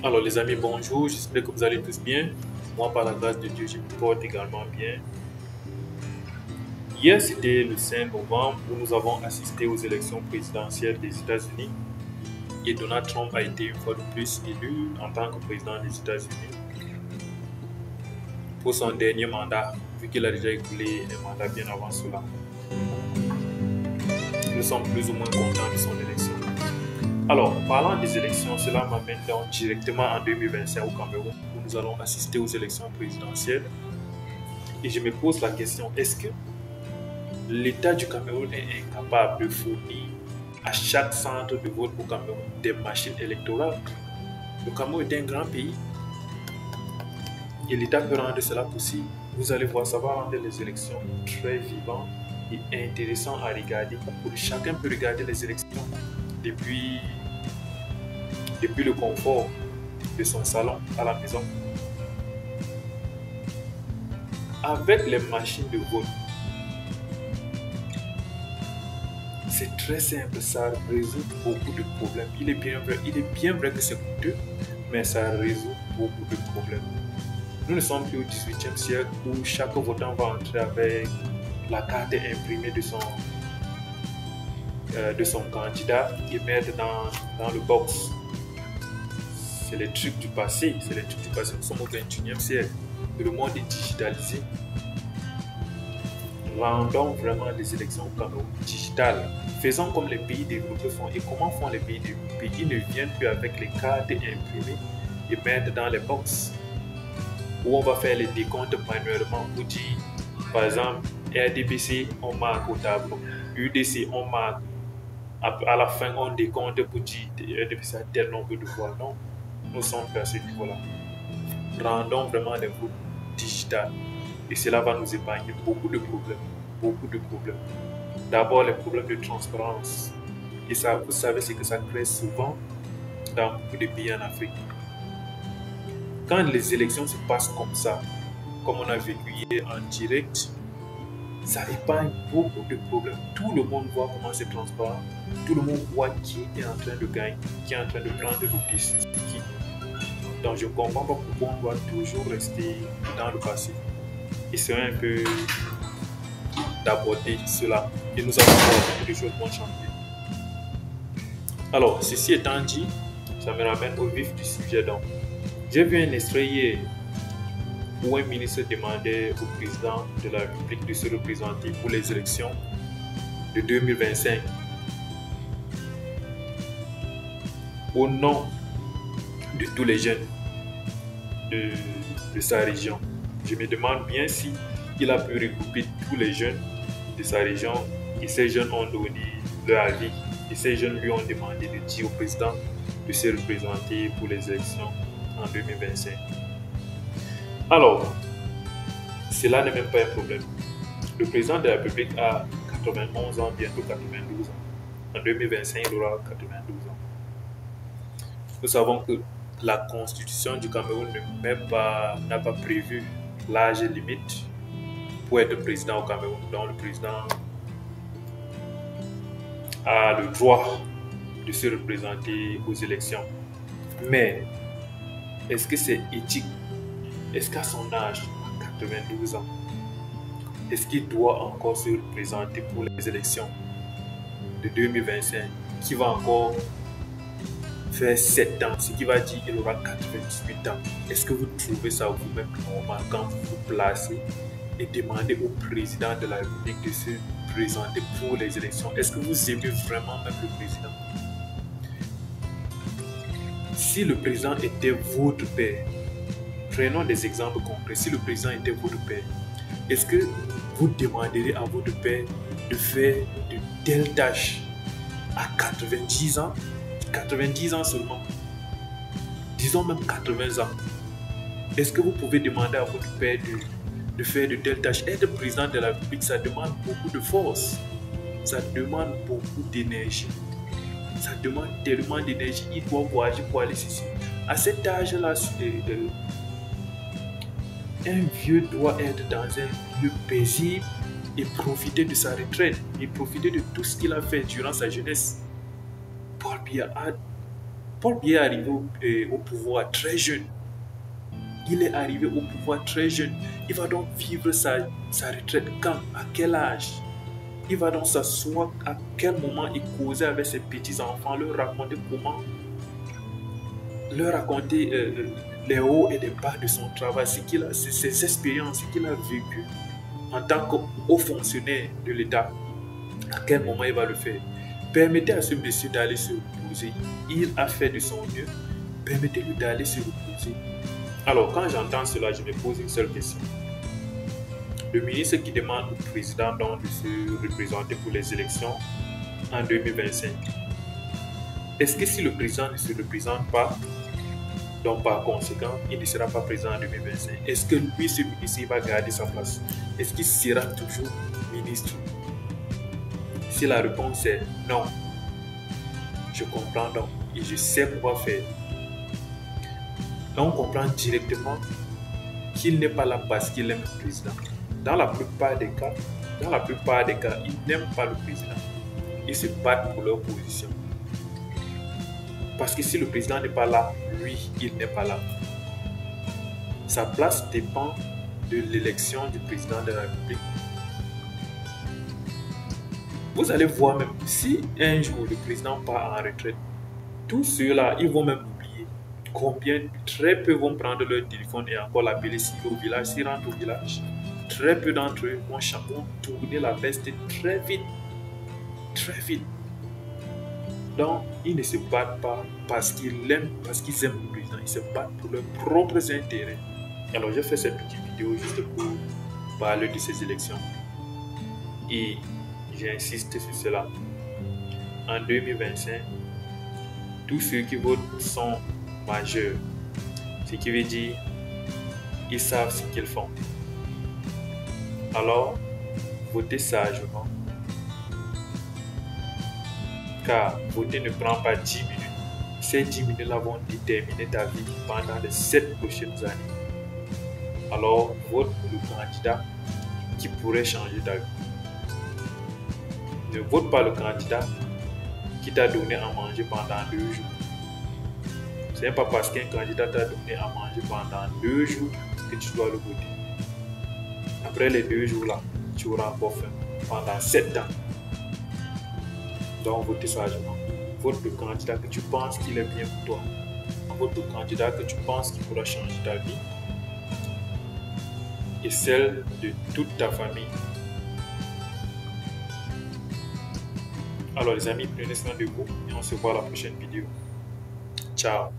Alors les amis, bonjour, j'espère que vous allez tous bien. Moi, par la grâce de Dieu, je me porte également bien. Hier, c'était le 5 novembre où nous avons assisté aux élections présidentielles des États-Unis et Donald Trump a été une fois de plus élu en tant que président des États-Unis pour son dernier mandat, vu qu'il a déjà écoulé un mandat bien avant cela. Nous sommes plus ou moins contents de son élection. Alors, parlant des élections, cela m'amène donc directement en 2025 au Cameroun, où nous allons assister aux élections présidentielles. Et je me pose la question, est-ce que l'État du Cameroun est incapable de fournir à chaque centre de vote au Cameroun des machines électorales? Le Cameroun est un grand pays et l'État peut rendre cela possible. Vous allez voir, ça va rendre les élections très vivantes et intéressantes à regarder. Chacun peut regarder les élections depuis le confort de son salon à la maison. Avec les machines de vote, c'est très simple, ça résout beaucoup de problèmes. Il est bien vrai que c'est coûteux, mais ça résout beaucoup de problèmes. Nous ne sommes plus au XVIIIe siècle où chaque votant va entrer avec la carte imprimée de son candidat et mettre dans le box. C'est les trucs du passé, Nous sommes au XXIe siècle. Le monde est digitalisé. Rendons vraiment les élections au Cameroun digitales. Faisons comme les pays développés font. Et comment font les pays développés? Ils ne viennent plus avec les cartes imprimées et mettre dans les box où on va faire les décomptes manuellement pour dire, par exemple, RDBC, on marque au tableau. UDC, on marque. À la fin, on décompte pour dire RDBC a tel nombre de voix. Non, nous sommes à ce niveau-là. Rendons vraiment les votes digitales. Et cela va nous épargner beaucoup de problèmes. D'abord, les problèmes de transparence. Et ça, vous savez, c'est que ça crée souvent dans beaucoup de pays en Afrique. Quand les élections se passent comme ça, comme on a vécu hier en direct, ça épargne beaucoup de problèmes. Tout le monde voit comment c'est transparent. Tout le monde voit qui est en train de gagner, qui est en train de prendre le dessus sur qui. Donc je ne comprends pas pourquoi on doit toujours rester dans le passé. Essayons un peu d'aborder cela. Et nous avons beaucoup de choses vont changer. Alors, ceci étant dit, ça me ramène au vif du sujet. Donc, j'ai vu un extrait hier où un ministre demandait au président de la République de se représenter pour les élections de 2025 au nom de tous les jeunes de sa région. Je me demande bien si il a pu regrouper tous les jeunes de sa région et ces jeunes ont donné leur avis et ces jeunes lui ont demandé de dire au président de se représenter pour les élections en 2025. Alors, cela n'est même pas un problème. Le président de la République a 91 ans, bientôt 92 ans. En 2025, il aura 92 ans. Nous savons que la constitution du Cameroun n'a pas prévu l'âge limite pour être président au Cameroun. Donc le président a le droit de se représenter aux élections. Mais est-ce que c'est éthique? Est-ce qu'à son âge, à 92 ans, est-ce qu'il doit encore se représenter pour les élections de 2025 qui va encore faire 7 ans, ce qui va dire qu'il aura 98 ans? Est-ce que vous trouvez ça vous-même normal quand vous vous placez et demandez au président de la République de se présenter pour les élections? Est-ce que vous aimez vraiment même le président? Si le président était votre père, prenons des exemples concrets. Si le président était votre père, est-ce que vous demanderez à votre père de faire de telles tâches à 90 ans? 90 ans seulement. Disons même 80 ans. Est-ce que vous pouvez demander à votre père de faire de telles tâches? Être président de la République, ça demande beaucoup de force. Ça demande beaucoup d'énergie. Ça demande tellement d'énergie. Il doit voyager pour aller ici. À cet âge-là, un vieux doit être dans un lieu paisible et profiter de sa retraite et profiter de tout ce qu'il a fait durant sa jeunesse. Paul Paul Biya est arrivé au pouvoir très jeune. Il est arrivé au pouvoir très jeune. Il va donc vivre sa retraite quand? À quel âge? Il va donc s'asseoir à quel moment et causer avec ses petits-enfants, leur raconter les hauts et les bas de son travail, ses expériences, ce qu'il a vécu en tant que haut fonctionnaire de l'État. À quel moment il va le faire? Permettez à ce monsieur d'aller se reposer. Il a fait de son mieux. Permettez-lui d'aller se reposer. Alors, quand j'entends cela, je me pose une seule question. Le ministre qui demande au président donc de se représenter pour les élections en 2025, est-ce que si le président ne se représente pas, donc par conséquent, il ne sera pas président en 2025, est-ce que lui, ce ministre, il va garder sa place? Est-ce qu'il sera toujours ministre? Si la réponse est non, je comprends donc et je sais quoi faire. On comprend directement qu'il n'est pas là parce qu'il aime le président. Dans la plupart des cas, ils n'aiment pas le président. Ils se battent pour leur position. Parce que si le président n'est pas là, lui, il n'est pas là. Sa place dépend de l'élection du président de la République. Vous allez voir même, si un jour le président part en retraite, tous ceux-là, ils vont même oublier combien, très peu vont prendre leur téléphone et encore l'appeler s'ils au village, s'ils rentrent au village. Très peu d'entre eux vont tourner la veste très vite. Très vite. Donc, ils ne se battent pas parce qu'ils aiment le président. Ils se battent pour leurs propres intérêts. Alors, j'ai fait cette petite vidéo juste pour parler de ces élections. Et j'insiste sur cela. En 2025, tous ceux qui votent sont majeurs. Ce qui veut dire qu'ils savent ce qu'ils font. Alors, votez sagement. Car voter ne prend pas 10 minutes. Ces 10 minutes-là vont déterminer ta vie pendant les 7 prochaines années. Alors, vote pour le candidat qui pourrait changer ta vie. Ne vote pas le candidat qui t'a donné à manger pendant 2 jours. Ce n'est pas parce qu'un candidat t'a donné à manger pendant 2 jours que tu dois le voter. Après les 2 jours-là, tu auras encore faim pendant 7 ans. Donc, votez sagement. Vote le candidat que tu penses qu'il est bien pour toi. Vote le candidat que tu penses qu'il pourra changer ta vie et celle de toute ta famille. Alors les amis, prenez soin de vous et on se voit à la prochaine vidéo. Ciao.